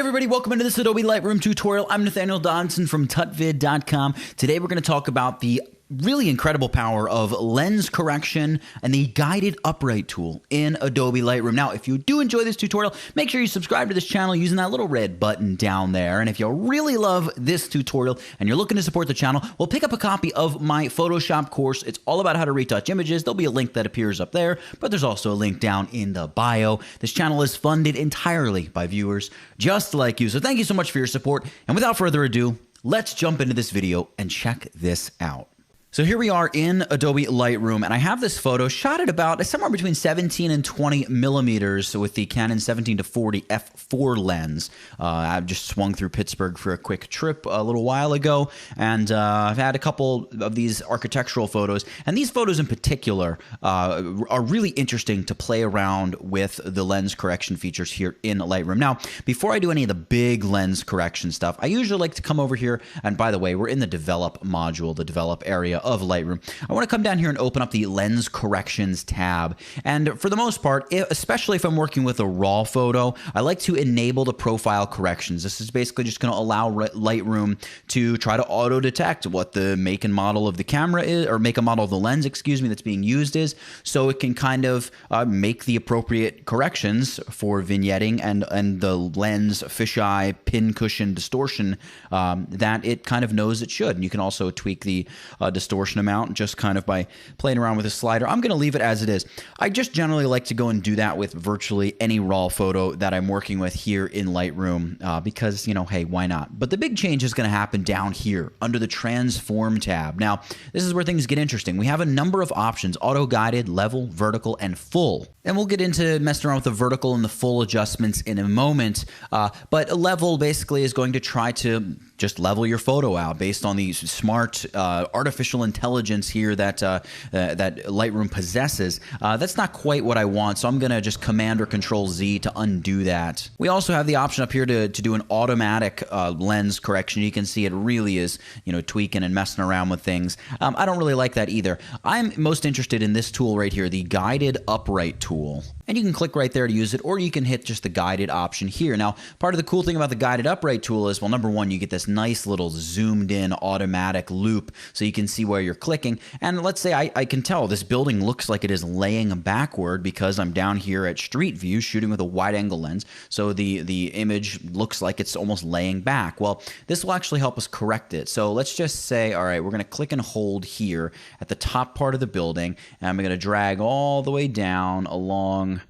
everybody, welcome into this Adobe Lightroom tutorial. I'm Nathaniel Dodson from tutvid.com. Today we're going to talk about the really incredible power of lens correction and the guided upright tool in Adobe Lightroom. Now, if you do enjoy this tutorial, make sure you subscribe to this channel using that little red button down there. And if you really love this tutorial and you're looking to support the channel, well, pick up a copy of my Photoshop course. It's all about how to retouch images. There'll be a link that appears up there, but there's also a link down in the bio. This channel is funded entirely by viewers just like you. So thank you so much for your support. And without further ado, let's jump into this video and check this out. So here we are in Adobe Lightroom, and I have this photo shot at about somewhere between 17 and 20 millimeters with the Canon 17-40 f4 lens. I've just swung through Pittsburgh for a quick trip a little while ago, and I've had a couple of these architectural photos, and these photos in particular are really interesting to play around with the lens correction features here in Lightroom. Now, before I do any of the big lens correction stuff, I usually like to come over here, and by the way, we're in the Develop module, the Develop area of Lightroom. I want to come down here and open up the Lens Corrections tab. And for the most part, especially if I'm working with a RAW photo, I like to enable the profile corrections. This is basically just going to allow Lightroom to try to auto-detect what the make and model of the camera is, or make and model of the lens, excuse me, that's being used is, so it can kind of make the appropriate corrections for vignetting and the lens fisheye pin cushion distortion that it kind of knows it should. And you can also tweak the distortion amount just kind of by playing around with a slider. I'm going to leave it as it is. I just generally like to go and do that with virtually any RAW photo that I'm working with here in Lightroom because, you know, hey, why not? But the big change is going to happen down here under the Transform tab. Now, this is where things get interesting. We have a number of options: auto-guided, level, vertical, and full. And we'll get into messing around with the vertical and the full adjustments in a moment. But a level basically is going to try to just level your photo out based on the smart artificial intelligence here that that Lightroom possesses. That's not quite what I want, so I'm going to just Command or Control Z to undo that. We also have the option up here to do an automatic lens correction. You can see it really is, you know, tweaking and messing around with things. I don't really like that either. I'm most interested in this tool right here, the Guided Upright tool. And you can click right there to use it, or you can hit just the guided option here. Now, part of the cool thing about the guided upright tool is, well, number one, you get this nice little zoomed in automatic loop so you can see where you're clicking. And let's say I can tell this building looks like it is laying backward because I'm down here at street view shooting with a wide angle lens. So the image looks like it's almost laying back. Well, this will actually help us correct it. So let's just say, all right, we're going to click and hold here at the top part of the building, and I'm going to drag all the way down along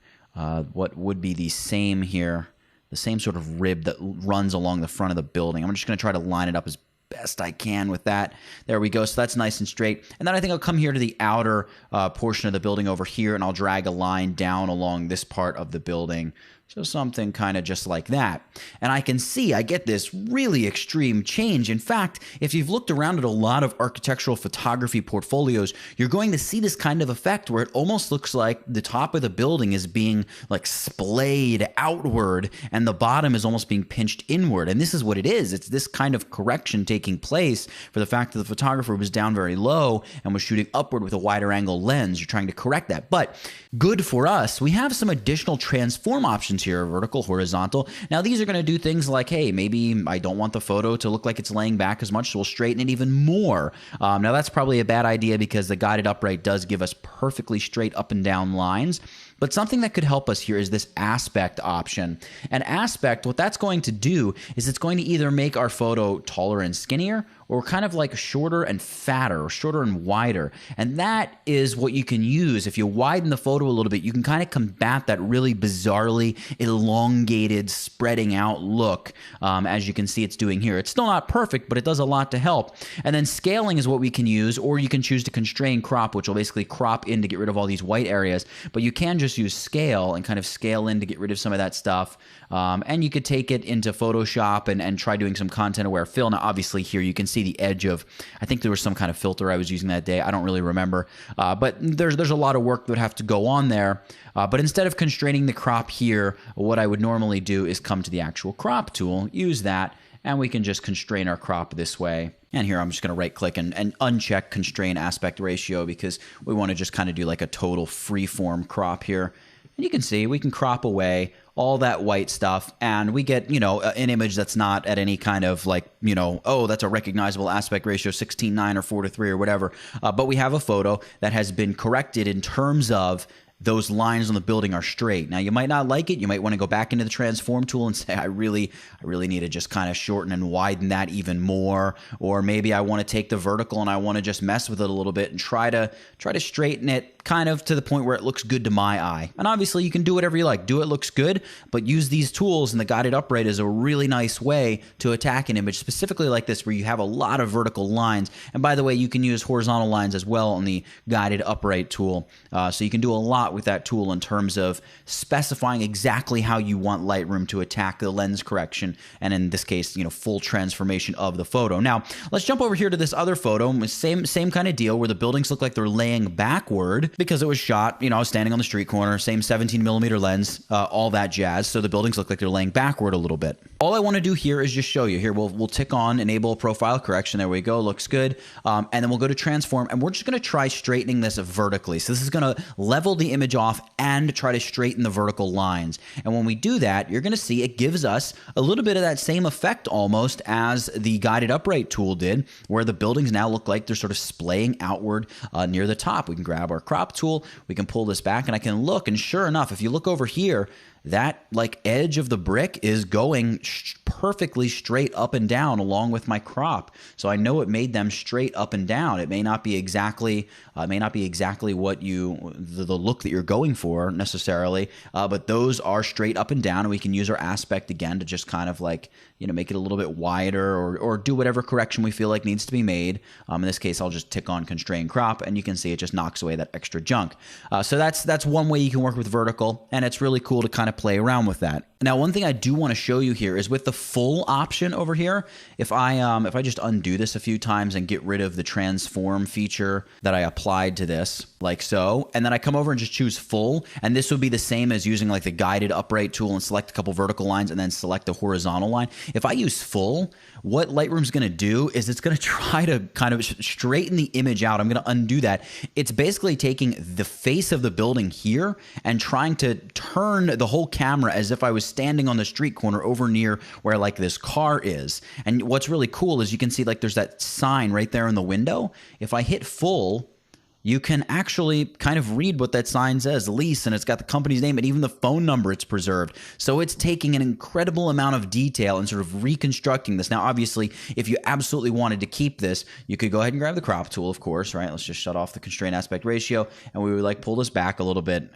what would be the same here, the same sort of rib that runs along the front of the building. I'm just going to try to line it up as best I can with that. There we go. So that's nice and straight. And then I think I'll come here to the outer portion of the building over here, and I'll drag a line down along this part of the building. So something kind of just like that. And I can see I get this really extreme change. In fact, if you've looked around at a lot of architectural photography portfolios, you're going to see this kind of effect where it almost looks like the top of the building is being like splayed outward and the bottom is almost being pinched inward. And this is what it is. It's this kind of correction taking place for the fact that the photographer was down very low and was shooting upward with a wider angle lens. You're trying to correct that. But good for us, we have some additional transform options here: vertical, horizontal. Now these are going to do things like, hey, maybe I don't want the photo to look like it's laying back as much, so we'll straighten it even more. Now that's probably a bad idea because the guided upright does give us perfectly straight up and down lines. But something that could help us here is this aspect option. And aspect, what that's going to do is it's going to either make our photo taller and skinnier, or kind of like shorter and fatter, or shorter and wider. And that is what you can use. If you widen the photo a little bit, you can kind of combat that really bizarrely elongated, spreading out look, as you can see it's doing here. It's still not perfect, but it does a lot to help. And then scaling is what we can use, or you can choose to constrain crop, which will basically crop in to get rid of all these white areas. But you can just use scale and kind of scale in to get rid of some of that stuff. And you could take it into Photoshop and try doing some content-aware fill. Now, obviously here you can see the edge of, I think there was some kind of filter I was using that day. I don't really remember. But there's a lot of work that would have to go on there. But instead of constraining the crop here, what I would normally do is come to the actual crop tool, use that, and we can just constrain our crop this way. And here I'm just going to right click and uncheck constrain aspect ratio because we want to just kind of do like a total freeform crop here. And you can see we can crop away all that white stuff, and we get, an image that's not at any kind of like, oh, that's a recognizable aspect ratio 16:9 or 4:3 or whatever. But we have a photo that has been corrected in terms of those lines on the building are straight. Now, you might not like it. You might want to go back into the transform tool and say, I really need to just kind of shorten and widen that even more. Or maybe I want to take the vertical and I want to just mess with it a little bit and try to straighten it kind of to the point where it looks good to my eye. And obviously you can do whatever you like. Do it looks good, but use these tools, and the guided upright is a really nice way to attack an image, specifically like this where you have a lot of vertical lines. And by the way, you can use horizontal lines as well on the guided upright tool. So you can do a lot with that tool in terms of specifying exactly how you want Lightroom to attack the lens correction, and in this case, full transformation of the photo. Now, let's jump over here to this other photo. Same kind of deal where the buildings look like they're laying backward because it was shot, standing on the street corner, same 17mm lens, all that jazz. So the buildings look like they're laying backward a little bit. All I want to do here is just show you. Here, we'll tick on enable profile correction. There we go. Looks good. And then we'll go to transform, and we're just going to try straightening this vertically. So this is going to level the image off and try to straighten the vertical lines. And when we do that, you're going to see it gives us a little bit of that same effect almost as the guided upright tool did, where the buildings now look like they're sort of splaying outward near the top. We can grab our crop tool, we can pull this back, and I can look, and sure enough, if you look over here, that like edge of the brick is going perfectly straight up and down along with my crop. So I know it made them straight up and down. It may not be exactly what the look that you're going for necessarily, but those are straight up and down, and we can use our aspect again to just kind of like, make it a little bit wider or do whatever correction we feel like needs to be made. In this case, I'll just tick on constrain crop, and you can see it just knocks away that extra junk. So that's one way you can work with vertical, and it's really cool to kind of play around with that. Now, one thing I do want to show you here is with the full option over here, if I just undo this a few times and get rid of the transform feature that I applied to this, like so, and then I come over and just choose full, and this would be the same as using like the guided upright tool and select a couple vertical lines and then select the horizontal line. If I use full, what Lightroom's going to do is it's going to try to kind of straighten the image out. I'm going to undo that. It's basically taking the face of the building here and trying to turn the whole camera as if I was standing on the street corner over near where like this car is. And what's really cool is you can see like there's that sign right there in the window. If I hit full, you can actually kind of read what that sign says, lease, and it's got the company's name and even the phone number it's preserved. So it's taking an incredible amount of detail and sort of reconstructing this. Now, obviously, if you absolutely wanted to keep this, you could go ahead and grab the crop tool, of course, right? Let's just shut off the constraint aspect ratio, and we would like pull this back a little bit.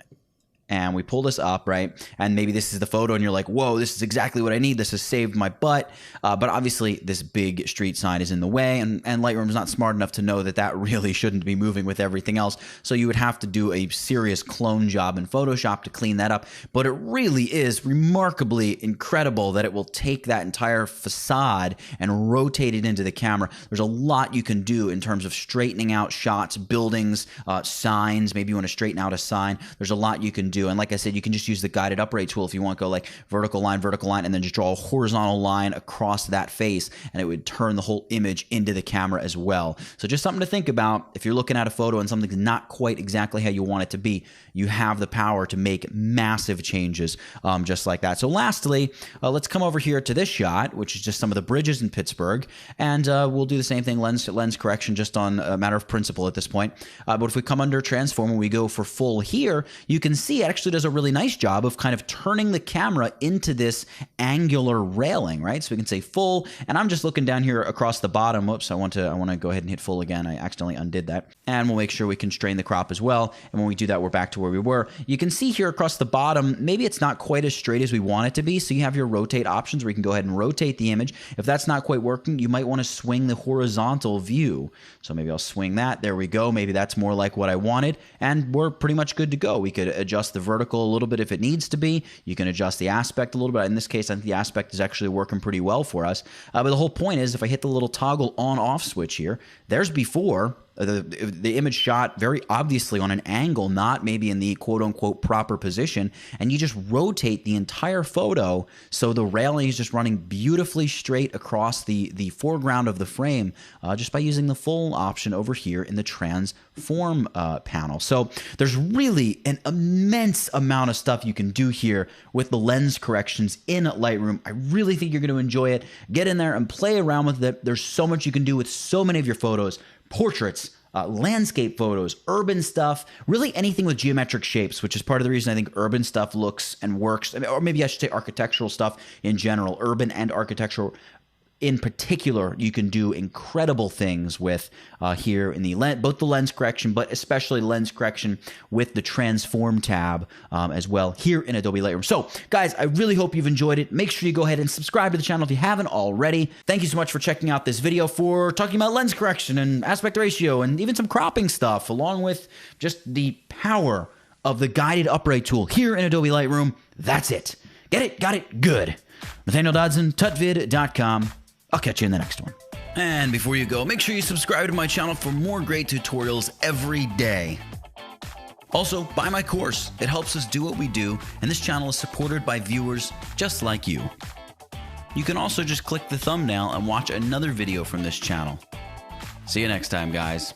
And we pull this up, right? And maybe this is the photo and you're like, whoa, this is exactly what I need. This has saved my butt. But obviously this big street sign is in the way, and Lightroom's not smart enough to know that that really shouldn't be moving with everything else. So you would have to do a serious clone job in Photoshop to clean that up. But it really is remarkably incredible that it will take that entire facade and rotate it into the camera. There's a lot you can do in terms of straightening out shots, buildings, signs. Maybe you want to straighten out a sign. There's a lot you can do. And like I said, you can just use the guided upright tool if you want to go like vertical line, and then just draw a horizontal line across that face, and it would turn the whole image into the camera as well. So just something to think about. If you're looking at a photo and something's not quite exactly how you want it to be, you have the power to make massive changes just like that. So lastly, let's come over here to this shot, which is just some of the bridges in Pittsburgh, and we'll do the same thing, lens correction, just on a matter of principle at this point. But if we come under transform and we go for full here, you can see it actually does a really nice job of kind of turning the camera into this angular railing, right? So we can say full, and I'm just looking down here across the bottom. Whoops, I want to go ahead and hit full again. I accidentally undid that. And we'll make sure we constrain the crop as well. And when we do that, we're back to where we were. You can see here across the bottom, maybe it's not quite as straight as we want it to be. So you have your rotate options where you can go ahead and rotate the image. If that's not quite working, you might want to swing the horizontal view. So maybe I'll swing that. There we go. Maybe that's more like what I wanted. And we're pretty much good to go. We could adjust the vertical a little bit if it needs to be. You can adjust the aspect a little bit. In this case, I think the aspect is actually working pretty well for us. But the whole point is if I hit the little toggle on-off switch here, there's before, the image shot very obviously on an angle, not maybe in the quote unquote proper position, and you just rotate the entire photo so the railing is just running beautifully straight across the foreground of the frame, just by using the full option over here in the transform panel. So there's really an immense amount of stuff you can do here with the lens corrections in Lightroom. I really think you're going to enjoy it. Get in there and play around with it. There's so much you can do with so many of your photos. Portraits, landscape photos, urban stuff, really anything with geometric shapes, which is part of the reason I think urban stuff looks and works. I mean, or maybe I should say architectural stuff in general, urban and architectural in particular, you can do incredible things with here in the both the lens correction, but especially lens correction with the transform tab as well here in Adobe Lightroom. So guys, I really hope you've enjoyed it. Make sure you go ahead and subscribe to the channel if you haven't already. Thank you so much for checking out this video, for talking about lens correction and aspect ratio and even some cropping stuff, along with just the power of the guided upright tool here in Adobe Lightroom. That's it. Get it? Got it? Good. Nathaniel Dodson, tutvid.com. I'll catch you in the next one. And before you go, make sure you subscribe to my channel for more great tutorials every day. Also, buy my course. It helps us do what we do, and this channel is supported by viewers just like you. You can also just click the thumbnail and watch another video from this channel. See you next time, guys.